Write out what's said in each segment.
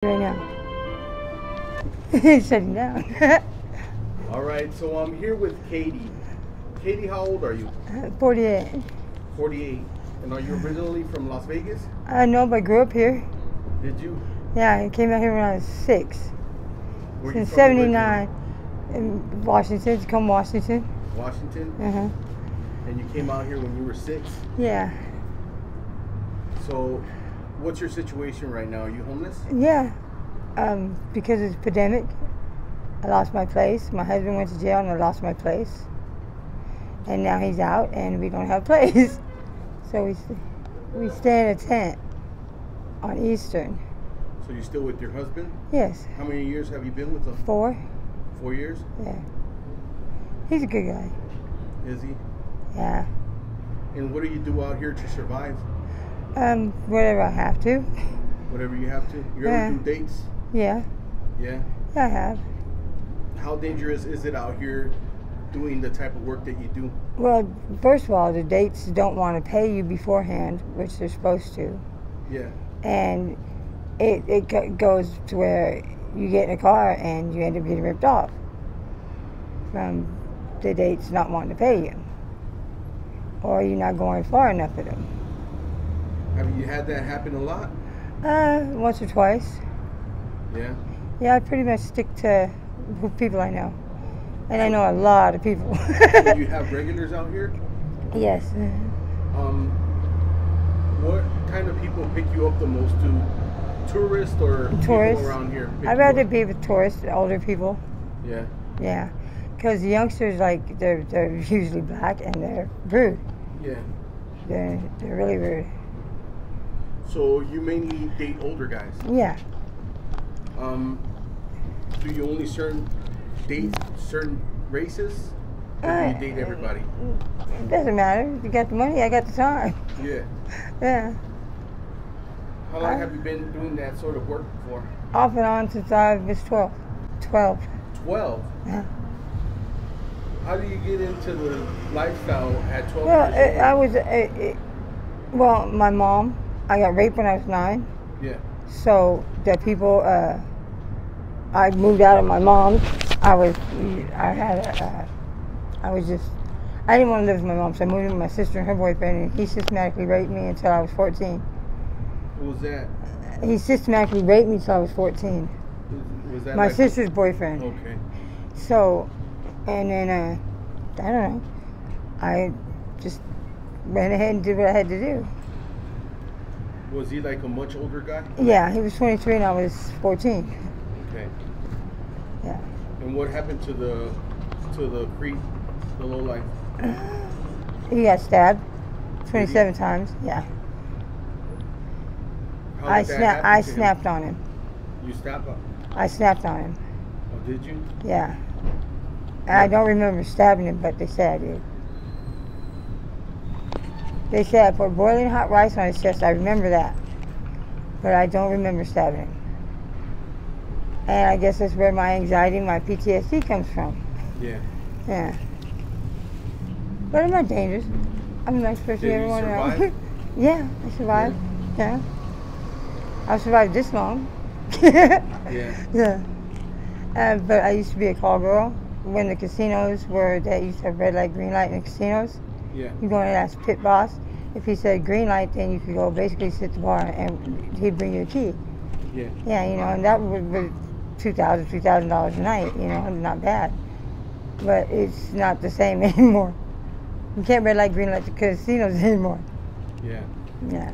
Right now. He's shutting down. All right, so I'm here with Katie. Katie, how old are you? 48. 48. And are you originally from Las Vegas? I know, but I grew up here. Did you? Yeah, I came out here when I was 6. Where Since you from 79 in Washington, Tacoma, Washington. Washington? Uh-huh. And you came out here when you were 6? Yeah. So, what's your situation right now? Are you homeless? Yeah. Because it's a pandemic, I lost my place. My husband went to jail and I lost my place. And now he's out and we don't have a place. So we stay in a tent on Eastern. So you're still with your husband? Yes. How many years have you been with him? 4. 4 years? Yeah. He's a good guy. Is he? Yeah. And what do you do out here to survive? Whatever I have to. Whatever you have to? You Yeah. ever do dates? Yeah. Yeah? Yeah, I have. How dangerous is it out here doing the type of work that you do? Well, first of all, the dates don't want to pay you beforehand, which they're supposed to. Yeah. And it goes to where you get in a car and you end up getting ripped off from the dates not wanting to pay you. Or you're not going far enough with them. Have you had that happen a lot? Once or twice. Yeah. Yeah, I pretty much stick to people I know. And I know a lot of people. Do you have regulars out here? Yes. What kind of people pick you up the most? Do tourists or Tourists. people around here? I'd rather be with tourists, older people. Yeah. Yeah. Because the youngsters, like, they're usually black and they're rude. Yeah. They're really rude. So you mainly date older guys. Yeah. Do you only date certain races? Or do you date everybody? It doesn't matter. If you got the money, I got the time. Yeah. Yeah. How long have you been doing that sort of work for? Off and on since I was 12. 12. 12? Yeah. How do you get into the lifestyle at 12 Well, years old? I was, well, my mom, I got raped when I was 9. Yeah. So the people, I moved out of my mom's. I didn't want to live with my mom, so I moved in with my sister and her boyfriend, and he systematically raped me until I was 14. What was that? He systematically raped me until I was 14. Was that My like sister's boyfriend. Okay. So, and then, I don't know, I just went ahead and did what I had to do. Was he like a much older guy? Yeah, he was 23 and I was 14. Okay. Yeah. And what happened to the creep, the lowlife? He got stabbed 27 times. Yeah. How I did that happen to him? snapped on him. You snapped up? I snapped on him. Oh, did you? Yeah. I don't remember stabbing him, but they said I did. They said I put boiling hot rice on his chest. I remember that. But I don't remember stabbing him. And I guess that's where my anxiety, my PTSD comes from. Yeah. Yeah. But I'm not dangerous. I'm a nice person. Did you Everyone survive? around. Yeah, I survived. Yeah. I've survived this long. Yeah. Yeah. But I used to be a call girl when the casinos they used to have red light, green light in the casinos. Yeah. You go in and ask pit boss. If he said green light, then you could go basically sit at the bar and he'd bring you a key. Yeah. Yeah, you know, and that would be $2,000, $3,000 a night, you know, not bad. But it's not the same anymore. You can't red light, green light the casinos anymore. Yeah. Yeah.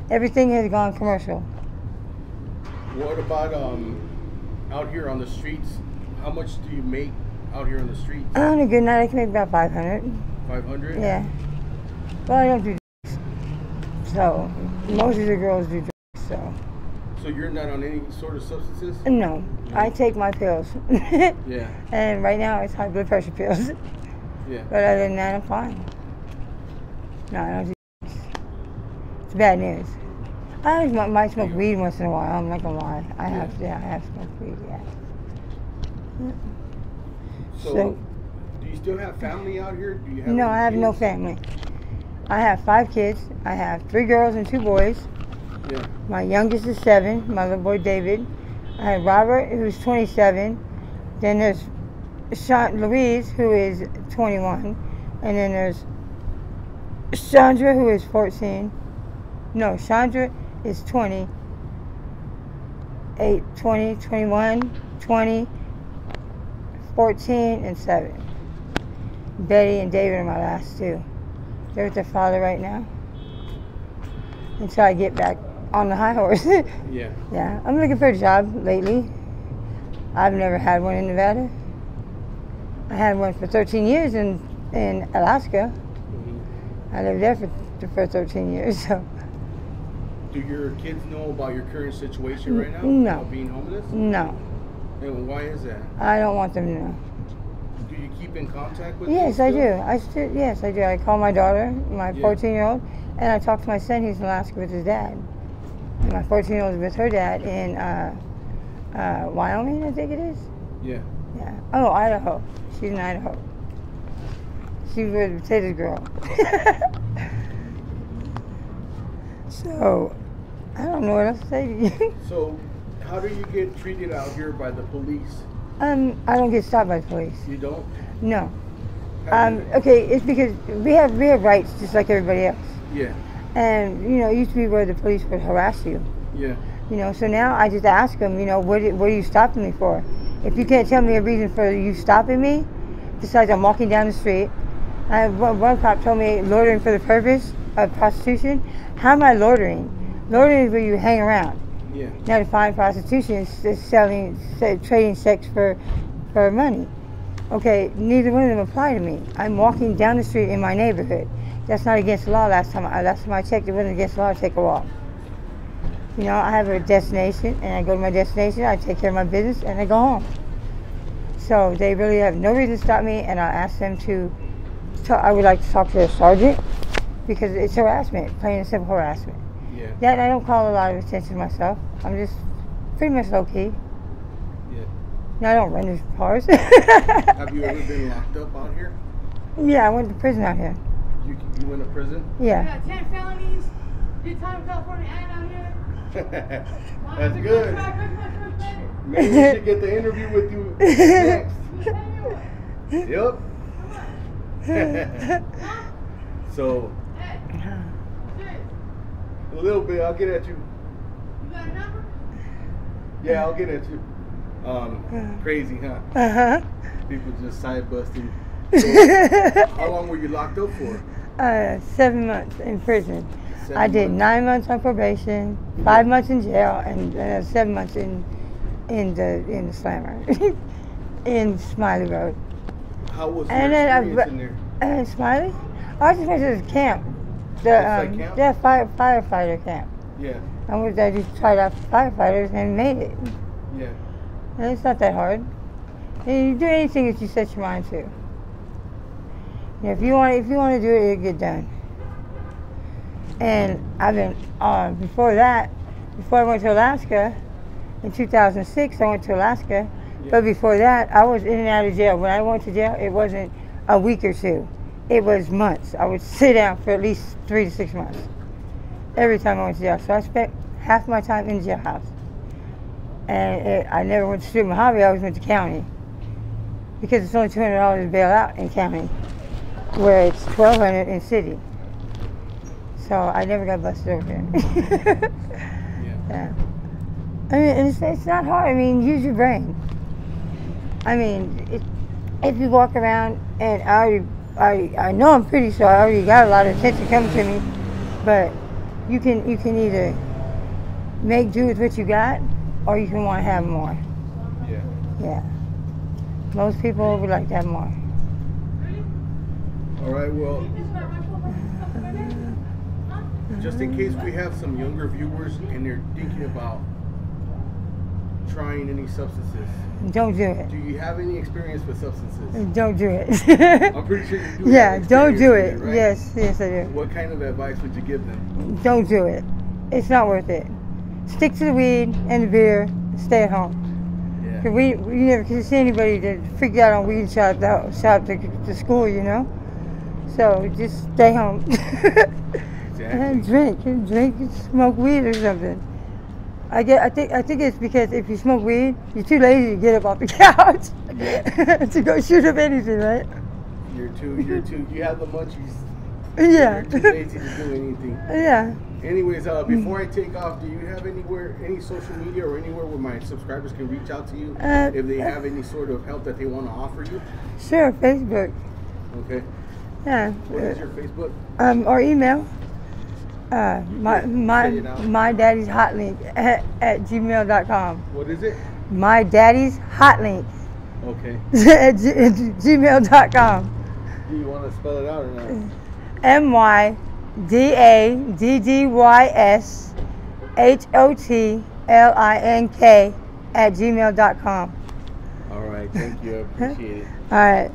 Everything has gone commercial. What about out here on the streets? How much do you make out here on the streets? On a good night, I can make about 500. 500? Yeah. Well, I don't do drugs. So, most of the girls do drugs, so. So you're not on any sort of substances? No, I take my pills. Yeah. And right now it's high blood pressure pills. Yeah. But other than that, I'm fine. No, I don't do drugs. It's bad news. I might smoke weed once in a while, I'm not gonna lie. I have smoked weed, yeah. So, do you still have family out here? Do you have No, any I have no kids? family. I have 5 kids. I have 3 girls and 2 boys. Yeah. My youngest is 7, my little boy David. I have Robert, who's 27. Then there's Louise, who is 21. And then there's Chandra, who is 14. No, Chandra is 20. 8, 20, 21, 20, 14, and 7. Betty and David are my last 2. They're with their father right now. Until I get back on the high horse. Yeah. Yeah, I'm looking for a job lately. I've never had one in Nevada. I had one for 13 years in Alaska. Mm-hmm. I lived there for 13 years. So. Do your kids know about your current situation right now? No. About being homeless? No. And why is that? I don't want them to know. Do you keep in contact with Yes, them I still? do. Yes, I do. I call my daughter, my Yeah. 14-year-old, and I talk to my son. He's in Alaska with his dad. And my 14-year-old is with her dad in Wyoming, I think it is. Yeah. Yeah. Oh, Idaho. She's in Idaho. She was a potato girl. So, I don't know what else to say to you. So, how do you get treated out here by the police? I don't get stopped by the police. You don't? No. How do you- Okay, it's because we have rights just like everybody else. Yeah. And, it used to be where the police would harass you. Yeah. So now I just ask them, what are you stopping me for? If you can't tell me a reason for you stopping me, besides I'm walking down the street. One cop told me loitering for the purpose of prostitution. How am I loitering? Loitering is where you hang around. Yeah. Now to find prostitution is trading sex for money. Okay, neither one of them apply to me. I'm walking down the street in my neighborhood. That's not against the law. Last time I checked, it wasn't against the law to take a walk. I have a destination, and I go to my destination, I take care of my business, and I go home. So they really have no reason to stop me, and I'll ask them to I would like to talk to a sergeant, because it's harassment, plain and simple harassment. Yeah. That I don't call a lot of attention myself. I'm just pretty much low-key. Yeah. I don't run these cars. Have you ever been locked up out here? Yeah, I went to prison out here. You went to prison? Yeah. I got 10 felonies, did time in California and out here. That's good. Maybe we should get the interview with you next. Yep. So, a little bit, I'll get at you. You got a number? Yeah, I'll get at you. Crazy, huh? Uh-huh. People just side busting. How long were you locked up for? 7 months in prison. 7 I did months. 9 months on probation, 5 months in jail, and 7 months in the slammer in Smiley Road. How was your And then experience in there? Smiley? I just went to this camp. Outside camp? Yeah, firefighter camp. Yeah, I just tried out for firefighters and made it. yeah, And it's not that hard. And you do anything that you set your mind to. If you want to do it, it'll get done. And I've been before I went to Alaska in 2006. I went to Alaska, Yeah. but before that, I was in and out of jail. When I went to jail, it wasn't a week or two; it was months. I would sit down for at least 3 to 6 months every time I went to jail. So I spent half my time in the jailhouse. And I never went to street Mojave. I always went to county because it's only $200 to bail out in county, where it's $1,200 in city. So I never got busted over there. Yeah. I mean, it's not hard. I mean, use your brain. I mean, if you walk around, and I know I'm pretty, so I already got a lot of attention coming to me, but you can either make do with what you got, or you can want to have more. yeah. Yeah. Most people would like to have more. All right, well, just in case we have some younger viewers and they're thinking about trying any substances, Don't do it. do you have any experience with substances? Don't do it. I'm pretty sure you do. Yeah, have don't do it. experience with right? Yes, I do. What kind of advice would you give them? Don't do it. It's not worth it. Stick to the weed and the beer. Stay at home. Yeah. 'Cause we never can see anybody that freaked out on weed shop to school, you know. So just stay home. Yeah, Drink, smoke weed or something. I think it's because if you smoke weed, you're too lazy to get up off the couch to go shoot up anything, right? You have the munchies. Yeah. You're too lazy to do anything. Yeah. Anyways, before I take off, do you have any social media or anywhere where my subscribers can reach out to you if they have any sort of help that they want to offer you? Sure, Facebook. Okay. Yeah. What is your Facebook? Or email. My daddy's hotlink at gmail.com. What is it? My daddy's hotlink Okay. at gmail.com. Do you want to spell it out or not? MYDADDYSHOTLINK at gmail.com. All right. Thank you. I appreciate it. All right.